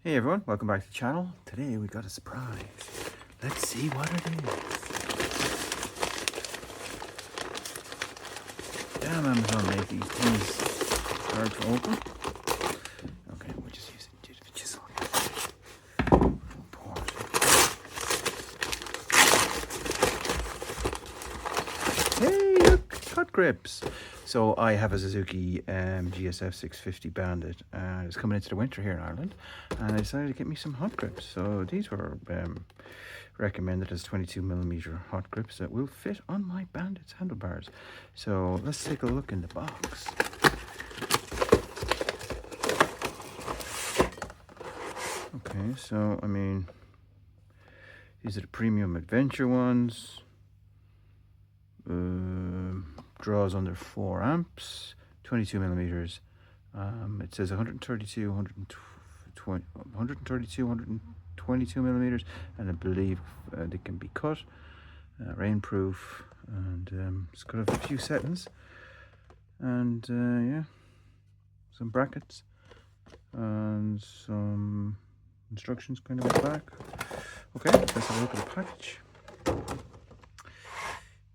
Hey everyone, welcome back to the channel. Today we got a surprise. Let's see what it is. Damn, Amazon make these things hard to open. Okay, we'll just use a bit of chisel. Pour it. Hey, look, hot grips. So I have a Suzuki GSF 650 Bandit. It's coming into the winter here in Ireland, and I decided to get me some hot grips. So these were recommended as 22mm hot grips that will fit on my Bandit's handlebars. So let's take a look in the box. Okay, so I mean, these are the Premium Adventure ones. Draws under 4 amps, 22mm. It says 132, 122 millimeters, and I believe they can be cut, rainproof, and it's got a few settings, and yeah, some brackets and some instructions kind of at the back. Okay, let's have a look at the package.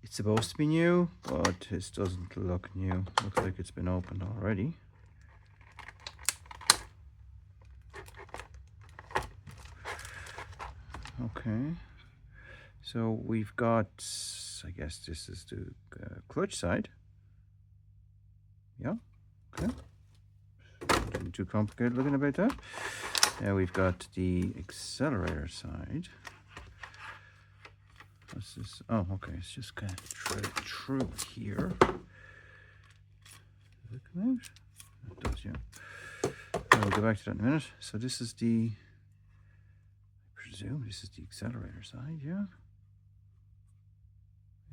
It's supposed to be new, but it doesn't look new. Looks like it's been opened already. Okay, so we've got, I guess this is the clutch side. Yeah, okay. Nothing too complicated looking about that. Now we've got the accelerator side. What's this? Oh, okay, it's just kind of through here. Does it come out? It does, yeah. We'll go back to that in a minute. So this is the, I presume this is the accelerator side, yeah?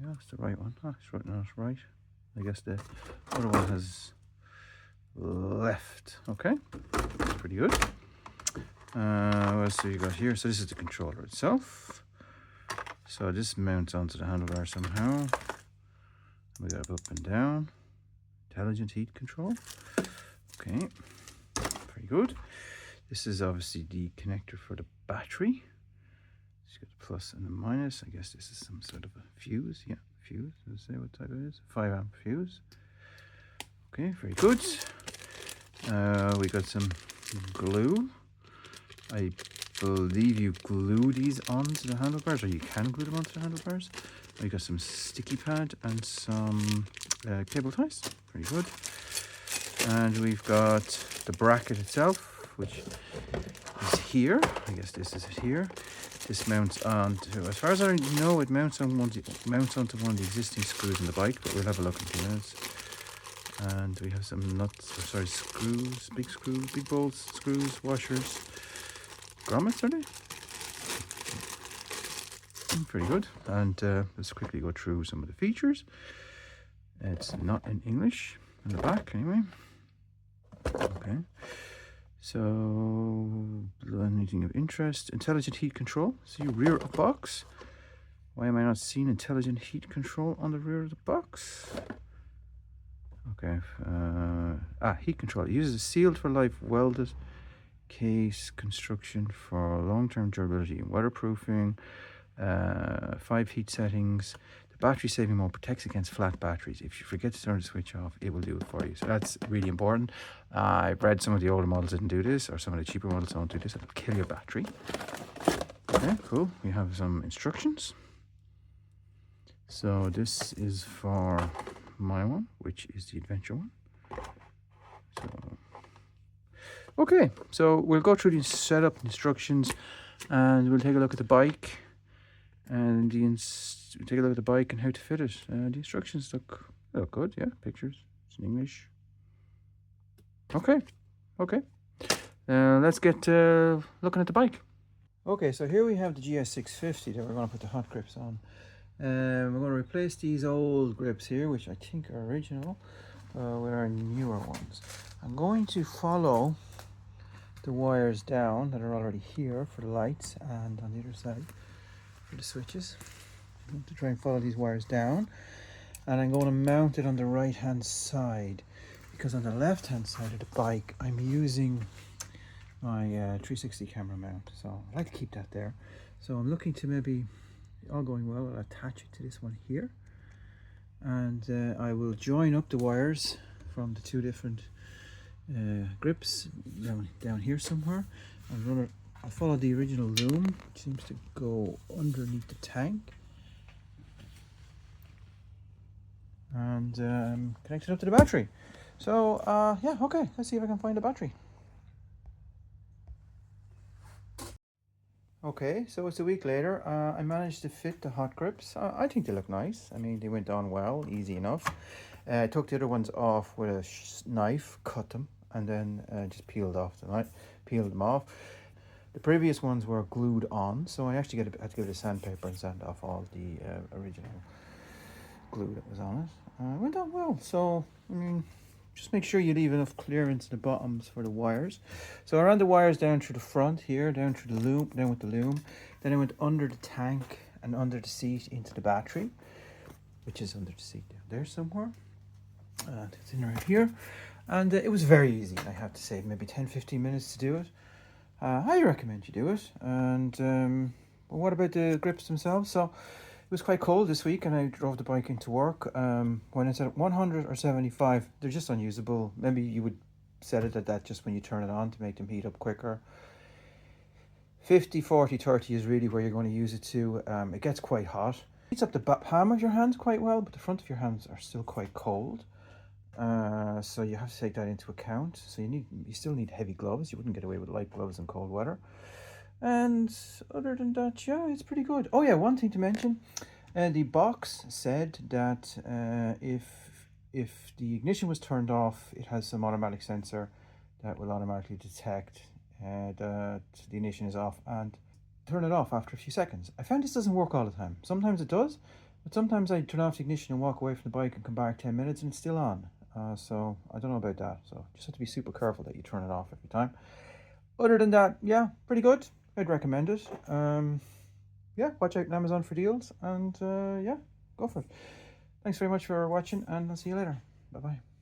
Yeah, it's the right one. Oh, it's right, not right. I guess the other one has left. Okay, that's pretty good. What else do you got here? So this is the controller itself. So this mounts onto the handlebar somehow. We got up and down. Intelligent heat control. Okay, very good. This is obviously the connector for the battery. It's got a plus and a minus. I guess this is some sort of a fuse. Yeah, fuse. Let's say what type it is. 5 amp fuse. Okay, very good. We got some glue. I believe you glue these onto the handlebars, or you can glue them onto the handlebars. We got some sticky pad and some cable ties. Pretty good. And we've got the bracket itself, which is here. I guess this is it here. This mounts onto, as far as I know, it mounts onto one of the existing screws in the bike, but we'll have a look in a few minutes. And we have some nuts, or sorry, screws, big bolts, screws, washers. Grommets, are they? Pretty good. And let's quickly go through some of the features. It's not in English in the back anyway. Okay, so anything of interest? Intelligent heat control. See, rear of box. Why am I not seeing intelligent heat control on the rear of the box? Okay, heat control. It uses a sealed for life welded case construction for long-term durability and weatherproofing. 5 heat settings. The battery saving mode protects against flat batteries. If you forget to turn the switch off, it will do it for you. So that's really important. I've read some of the older models didn't do this, or some of the cheaper models don't do this. It'll kill your battery. Okay, cool. We have some instructions. So this is for my one, which is the adventure one. So okay, so we'll go through the setup instructions, and we'll take a look at the bike, and take a look at the bike and how to fit it. The instructions look good, yeah. Pictures, it's in English. Okay. Let's get looking at the bike. Okay, so here we have the GS650 that we're going to put the hot grips on. We're going to replace these old grips here, which I think are original, with our newer ones. I'm going to follow the wires down that are already here for the lights, and on the other side for the switches. I'm going to try and follow these wires down, and I'm going to mount it on the right hand side, because on the left hand side of the bike I'm using my 360 camera mount, so I like to keep that there. So I'm looking to maybe, all going well, I'll attach it to this one here, and I will join up the wires from the two different grips down here somewhere. I'll follow the original loom, which seems to go underneath the tank, and connect it up to the battery. So yeah, okay, let's see if I can find a battery. Okay, so it's a week later. I managed to fit the hot grips. I think they look nice. I mean, they went on well, easy enough. I took the other ones off with a knife, cut them, and then just peeled them off. The previous ones were glued on, so I actually had to get a sandpaper and sand off all the original glue that was on it. It went on well. So I mean, just make sure you leave enough clearance in the bottoms for the wires. So I ran the wires down through the front here, down through the loom, down with the loom. Then I went under the tank and under the seat into the battery, which is under the seat down there somewhere. It's in right here. And it was very easy, I have to say, maybe 10-15 minutes to do it. I recommend you do it. And well, what about the grips themselves? So it was quite cold this week and I drove the bike into work. When it's at 100 or 75, they're just unusable. Maybe you would set it at that just when you turn it on to make them heat up quicker. 50, 40, 30 is really where you're going to use it to. It gets quite hot. It heats up the palm of your hands quite well, but the front of your hands are still quite cold. So you have to take that into account. So you still need heavy gloves. You wouldn't get away with light gloves in cold weather. And other than that, yeah, it's pretty good. Oh yeah, one thing to mention, the box said that if the ignition was turned off, it has some automatic sensor that will automatically detect that the ignition is off and turn it off after a few seconds. I found this doesn't work all the time. Sometimes it does, but sometimes I turn off the ignition and walk away from the bike and come back 10 minutes and it's still on. So I don't know about that. So just have to be super careful that you turn it off every time. Other than that, yeah, pretty good. I'd recommend it. Yeah, watch out on Amazon for deals, and yeah, go for it. Thanks very much for watching, and I'll see you later. Bye-bye.